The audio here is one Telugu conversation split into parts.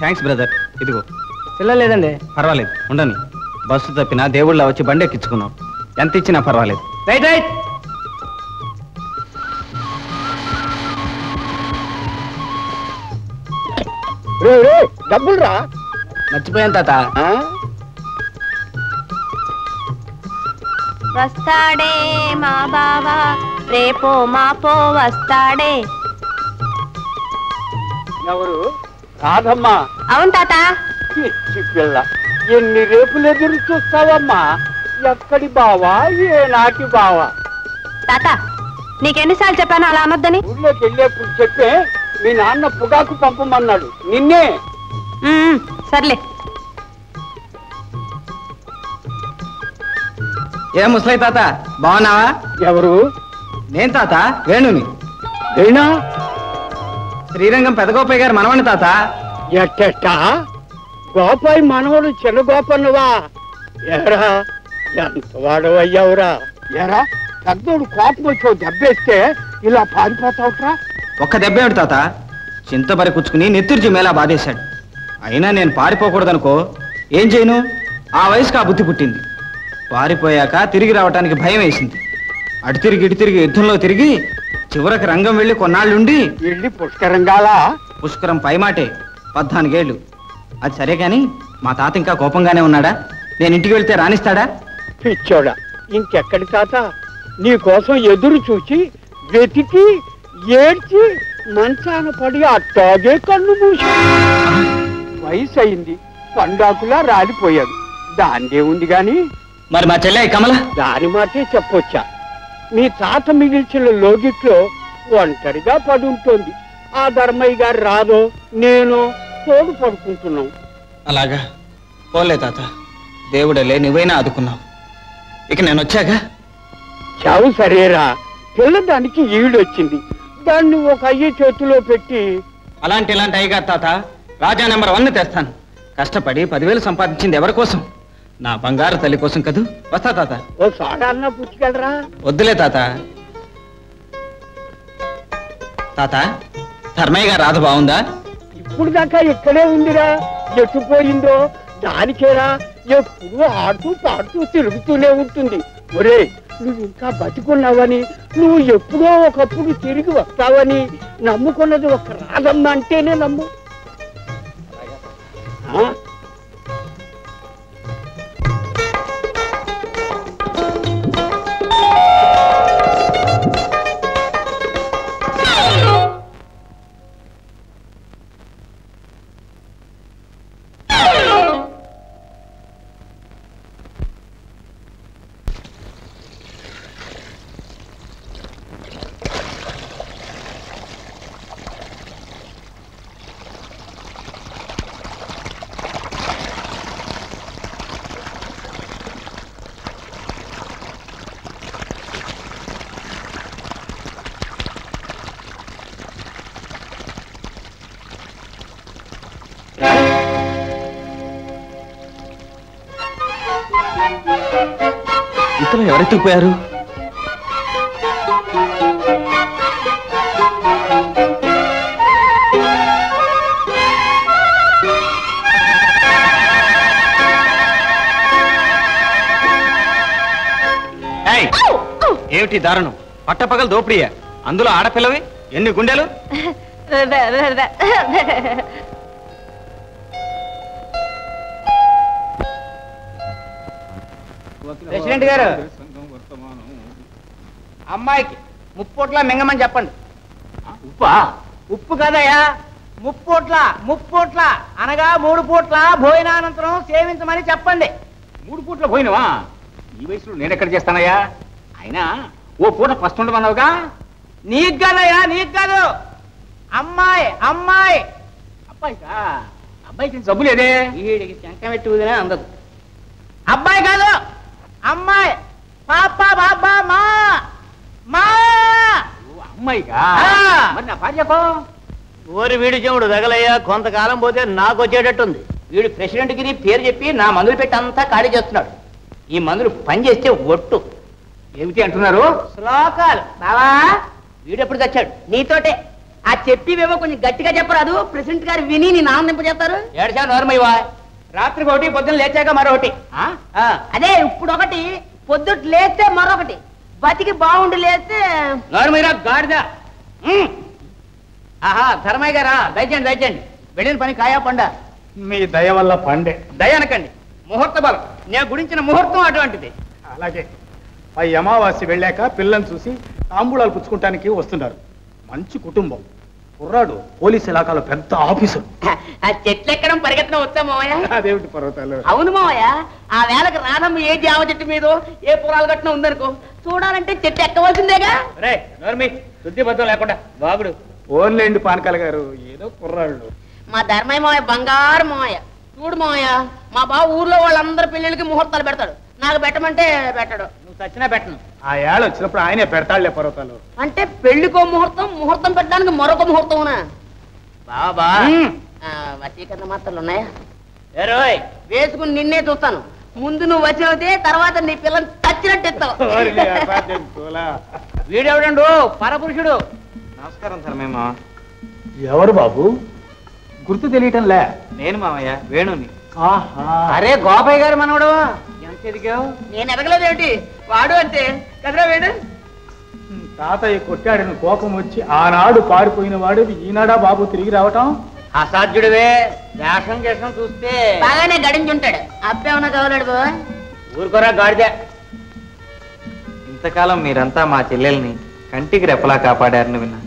Thanks brother. ఇదిగో. పిల్లలేదండి. పర్వాలేదు, ఉండని. బస్సు తప్పినా దేవుళ్ళ వచ్చి బండి ఎక్కించుకున్నాం. ఎంత ఇచ్చినా పర్వాలేదు. Right right. డబ్బులు రా. మర్చిపోయాను తాత. వస్తాడే మా బావా, రేపో మాపో వస్తాడే. ఎవరు? రాధమ్మా. అవును తాత. పిల్ల, ఎన్ని రేపులు ఎదురు చూస్తావమ్మా? ఎక్కడి బావా, ఏనాటి బావా? తాత, నీకెన్నిసార్లు చెప్పాను అలా అనొద్దని? ఊళ్ళోకి వెళ్ళేప్పుడు చెప్పే మీ నాన్న పొగాకు పంపమన్నాడు నిన్నే. సర్లే. ఏ ముసలయ్య తాత, బాగున్నావా? ఎవరు? నేను తాత, వేణుని. వేణా? శ్రీరంగం పెదగోపయ్య గారు మనవని తాత. ఎట్టా? గోపాయి మనవడు చిన్న గోపన్నవా? ఎరా ఎంత వాడవయ్యావురా? ఎరా పెద్దోడు కోపం వచ్చి దెబ్బేస్తే ఇలా పారిపోతావుట్రా? ఒక్క దెబ్బేమిటి తాత, చింతబరి కుచ్చుకుని నెత్తుర్చి మేలా బాధేశాడు. అయినా నేను పారిపోకూడదనుకో, ఏం చేయను? ఆ వయసుకు ఆ బుద్ధి పుట్టింది. పారిపోయాక తిరిగి రావటానికి భయం వేసింది. అటు తిరిగి ఇటు తిరిగి యుద్ధంలో తిరిగి చివరికి రంగం వెళ్ళి కొన్నాళ్ళుండి వెళ్ళి పుష్కరంగాలా? పుష్కరం పైమాటే 14 ఏళ్ళు. అది సరే కాని మా తాత ఇంకా కోపంగానే ఉన్నాడా? నేను ఇంటికి వెళ్తే రాణిస్తాడా? పిచ్చోడా, ఇంకెక్కడి తాత? నీ కోసం ఎదురు చూచి వెతికి ఏడ్చి మంచాన పడి అట్టాగే కళ్ళు మూసి వయసు అయింది, పండాకులా రాలిపోయాడు. దాందే ఉంది గాని మరి మా చెల్లె కమల దాని మాటే చెప్పొచ్చా? మీ తాత మిగిల్చిన లోగిట్లో ఒంటరిగా పడుంటోంది. ఆ ధర్మయ్య గారు రాదో నేను తోడు పడుకుంటున్నాం. అలాగా పోలే తాత, దేవుడలే నువ్వైనా ఆదుకున్నావు. ఇక నేను వచ్చాగా చావు సరేరా, పిల్లదానికి ఈడొచ్చింది. దాన్ని ఒక అయ్య చేతిలో పెట్టి ఇలాంటి అయ్యగారు తాత, రాజా నెంబర్ 1 తెస్తాను. కష్టపడి 10,000 సంపాదించింది ఎవరి కోసం? నా బంగారు తల్లి కోసం కదూ. వస్తా తాత. ఓ సోడా అన్న పుచ్చుకెళ్ళరా. వద్దులే తాత. తాత, ధర్మయ్య గారు రాధ బాగుందా? ఇప్పుడు దాకా ఇక్కడే ఉందిరా, ఎట్టుపోయిందో దానికేరా. ఎప్పుడు ఆడుతూ పాడుతూ తిరుగుతూనే ఉంటుంది. ఒరే, నువ్వు ఇంకా బతికున్నావని, నువ్వు ఎప్పుడో ఒకప్పుడు తిరిగి వస్తావని నమ్ముకున్నది ఒక రాధమ్మ అంటేనే నమ్ము. ఇంతలో ఎవరెత్తుకుపోయారు? ఏమిటి దారుణం? పట్టపగలు దోపిడియా? అందులో ఆడపిల్లవి, ఎన్ని గుండెలు? ప్రెసిడెంట్ గారు, అమ్మాయికి ముప్పోట్ల మింగమని చెప్పండి. ఉప్పా? ఉప్పు కదయ్యా, ముప్పోట్ల అనగా 3 పూట్ల భోజనానంతరం సేవించమని చెప్పండి. 3 పూట్ల పోయినవా? ఈ వయసులో నేనెక్కడ చేస్తానయ్యా? అయినా ఓ పూట ఫస్ట్ ఉండమన్నావుగా. నీకు కదయ్యా, నీకు కాదు. అమ్మాయి అమ్మాయి. అబ్బాయికా? అబ్బాయికి జబ్బు లేదే. వీడికి శంఖం పెట్టి ఊదినా అందదు. అబ్బాయి కాదు, అమ్మాయి. పాప బాబా మా మా. అమ్మాయికా? మరి నా భార్యకో? ఊరి వీడి చెవుడు తగలయ్యా, కొంతకాలం పోతే నాకు వచ్చేటట్టుంది. వీడు ప్రెసిడెంట్ గిరి పేరు చెప్పి నా మందులు పెట్టి అంతా ఖాళీ చేస్తున్నాడు. ఈ మందులు పని చేస్తే ఒట్టు. ఏమిటి అంటున్నారు? శ్లోకాలు. బావా, వీడెప్పుడు తెచ్చాడు? నీతోటే. ఆ చెప్పివేమో కొంచెం గట్టిగా చెప్పరాదు, ప్రెసిడెంట్ గారు విని నీ ఆనందింపజేస్తారు. ఏడ్చా నోర్మయ్యవా, రాత్రి ఒకటి పొద్దున్న లేచాక మరొకటి. అదే ఇప్పుడు ఒకటి, పొద్దుట్ లేస్తే మరొకటి, బతికి బాగుండి లేస్తే నోర్మయ్యరా గాడిద. ఆహా ధర్మయ్య గారా, దయచేయండి దయచేయండి. వెళ్ళిన పని కాయా పండ? మీ దయ వల్ల పండే. దయ అనకండి, ముహూర్త బలం. నేను గురించిన ముహూర్తం అటువంటిది. అలాగే పై అమావాస్య వెళ్ళాక పిల్లని చూసి తాంబూలాలు పుచ్చుకుంటానికి వస్తున్నారు. మంచి కుటుంబం, కుర్రాడు పోలీస్ ఇలాకాలో పెద్ద ఆఫీసర్. ఆ చెట్లు ఎక్కడం పరిగెత్తడం వచ్చా మావయ్య? అదేమిటి పర్వతాలు? అవును మావయ్య, ఆ వేళకు రాధమ్మ ఏ జామ చెట్టు మీదో ఏ పొలాలు కట్టినా ఉందనుకో, చూడాలంటే చెట్టు ఎక్కవలసిందేగా. రే నోర్మి, శుద్ధి బద్దం లేకుండా బాగుడు. ఓన్లేండి పానకాల గారు, ఏదో కుర్రాళ్ళు. మా ధర్మయ్య మావయ్య బంగారు మావయ్య. చూడు మావయ్య, మా బావ ఊర్లో వాళ్ళందరి పెళ్ళిళ్ళకి ముహూర్తాలు పెడతాడు, నాకు పెట్టమంటే పెట్టడు. నువ్వు చచ్చినా పెట్టను. ఆ ఏళ్ళు వచ్చినప్పుడు ఆయనే పెడతాళ్లే పర్వతాలు. అంటే పెళ్లికో ముహూర్తం, ముహూర్తం పెట్టడానికి మరొక ముహూర్తం. బాబా వశీకరణ మాత్రలు ఉన్నాయా? ఏ రోయ్, వేసుకుని నిన్నే చూస్తాను. ముందు నువ్వు వచ్చినవుతే తర్వాత నీ పిల్లని చచ్చినట్టు ఇస్తావు. వీడెవడండు పరపురుషుడు. నమస్కారం ధర్మేమా. ఎవరు బాబు, గుర్తు తెలియటంలే. నేను మామయ్య వేణుని. అరే గోపయ్య గారు మనవడు, ఎంత ఎదిగావు? నేను ఎదగలేదేమిటి, వాడు అంతే కదరా వేడు. తాతయ్య కొట్టాడని కోపం వచ్చి ఆనాడు పారిపోయిన వాడు ఈనాడా బాబు తిరిగి రావటం? అసాధ్యుడివే. వేషం చేసం చూస్తే బాగానే గడించుంటాడు. అప్పేమన్నా కావాలాడు బాబా? ఊరుకోరా గాడిద. ఇంతకాలం మీరంతా మా చెల్లెల్ని కంటికి రెప్పలా కాపాడారని విన్నా.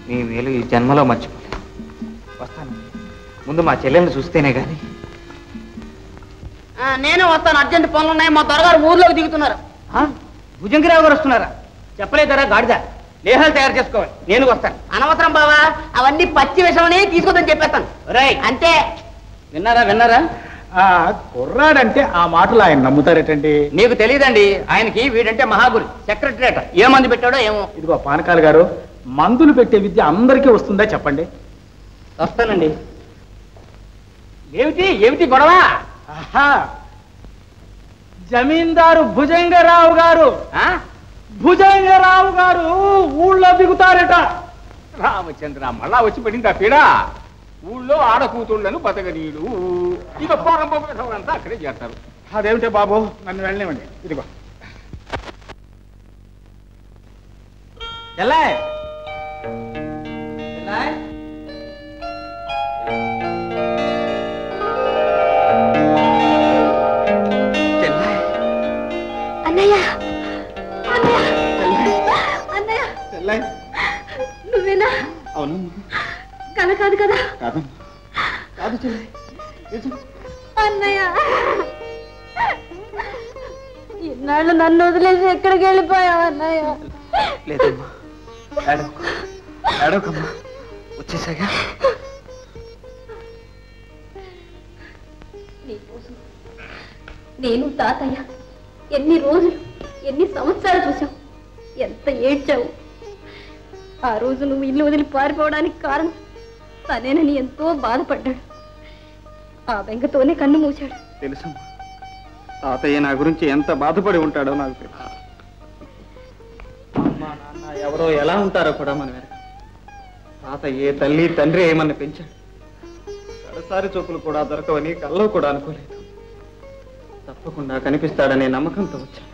మీ మేలు ఈ జన్మలో మర్చిపోలేదు. వస్తాను, ముందు మా చెల్లెల్ని చూస్తేనే గాని. నేను వస్తాను, అర్జెంట్ పనులు ఉన్నాయి. మా త్వరగారు ఊర్లోకి దిగుతున్నారు. భుజంగిరావు గారు వస్తున్నారా? చెప్పలేదరా గాడిద, లేహాలు తయారు చేసుకోవాలి. నేను వస్తాను. అనవసరం బావా, అవన్నీ పచ్చి విషయమని తీసుకొద్దని చెప్పేస్తాను. రైట్, అంతే. విన్నారా విన్నారా? కుర్రాడంటే ఆ మాటలు ఆయన నమ్ముతారేటండి? నీకు తెలియదండి, ఆయనకి వీడంటే మహాగురి, సెక్రటరేట. ఏ మంది పెట్టాడో ఏమో. ఇదిగో పానకాల గారు, మందులు పెట్టే విద్య అందరికీ వస్తుందా చెప్పండి? వస్తానండి. ఏమిటి ఏమిటి గొడవ? జమీందారు భుజంగరావు గారు, భుజంగరావు గారు ఊళ్ళో దిగుతారట. రామచంద్ర మళ్ళా వచ్చి పడింది ఆ పీడ. ఊళ్ళో ఆడకూతుళ్లను బతకనీడు, ఇక పోరంతా అక్కడే చేస్తారు. అదేమిటే బాబు, నన్ను వెళ్ళనివ్వండి. ఇదిగో ఎల్లాయ్ అన్నయ్య, అన్నయ్య, నువ్వేనా? అవును. కల కాదు కదా? కాదు అన్నయ్య, ఇన్నాళ్ళు నన్ను వదిలేసి ఎక్కడికి వెళ్ళిపోయావు అన్నయ్య? లేదమ్మా, ఏడవకమ్మా, వచ్చేసాగా. నీకోసం నేను తాతయ్య ఎన్ని రోజులు ఎన్ని సంవత్సరాలు చూసావు, ఎంత ఏడ్చావు. ఆ రోజు నువ్వు ఇల్లు వదిలి పారిపోవడానికి కారణం తనేనని ఎంతో బాధపడ్డాడు. ఆ బెంగతోనే కన్ను మూశాడు. తెలుసమ్మా, తాతయ్య నా గురించి ఎంత బాధపడి ఉంటాడో నాకు తెలుసు. అమ్మా నాన్న ఎవరో ఎలా ఉంటారో కూడా మనం వెనక. తాతయ్య తల్లి తండ్రి ఏమన్నా పెంచాడు. కడసారి చూపులు కూడా దొరకవని కల్లో కూడా అనుకోలేదు. తప్పకుండా కనిపిస్తాడనే నమ్మకంతో వచ్చాను.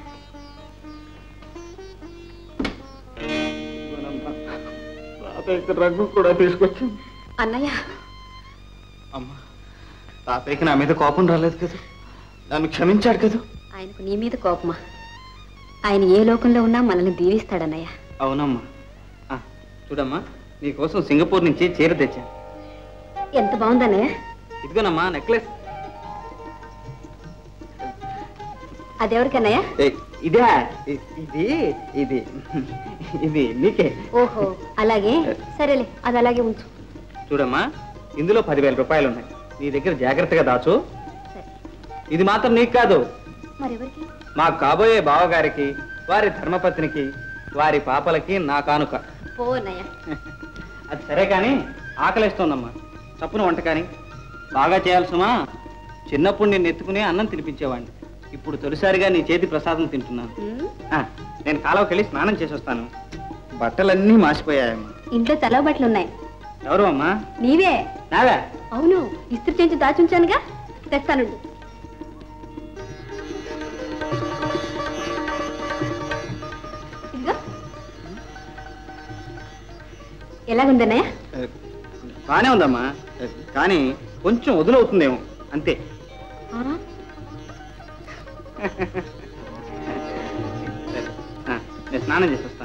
తాతయ్యకి రంగు కూడా తీసుకొచ్చింది. అన్నయ్య, అమ్మా, తాతయ్యకి నా మీద కోపం రాలేదు కదా, నన్ను క్షమించాడు కదా. ఆయనకు నీ మీద కోపమా? ఆయన ఏ లోకంలో ఉన్నా మనల్ని దీవిస్తాడన్నయ్య. అవునమ్మా. చూడమ్మా, నీకోసం సింగపూర్ నుంచి చీర తెచ్చాను. ఎంత బాగుందన్నయ్య. ఇదిగోనమ్మా నెక్లెస్. అదెవరికన్నయ్య? ఇదే ఇది ఇది ఇది నీకే. ఓహో అలాగే, సరేలే, అది అలాగే ఉంచు. చూడమ్మా, ఇందులో 10,000 రూపాయలు ఉన్నాయి. నీ దగ్గర జాగ్రత్తగా దాచు. ఇది మాత్రం నీకు కాదు, మరెవరికి? మా కాబోయే బావగారికి, వారి ధర్మపత్నికి, వారి పాపలకి నా కానుక. ఓ అన్నయ్య. అది సరే కానీ ఆకలిస్తోందమ్మా, చప్పున వంట కానీ బాగా చేయాల్సమా. చిన్నప్పుడు నేను ఎత్తుకుని అన్నం తినిపించేవాడిని. ఇప్పుడు తొలిసారిగా నీ చేతి ప్రసాదం తింటున్నాను. నేను కాలువకెళ్ళి స్నానం చేసి వస్తాను. బట్టలన్నీ మాసిపోయాయమ్మా. ఇంట్లో సెలవు బట్టలు ఉన్నాయి. ఎవరు అమ్మా? నీవే. నావే? అవును, ఇస్త్రీ చేయించి దాచుంచానుగా, తెస్తానుండు. ఇదిగో. ఎలాగుందన్నయ్య? బానే ఉందమ్మా, కానీ కొంచెం వదులవుతుందేమో అంతే. నేను స్నానం చేసి వస్తాను.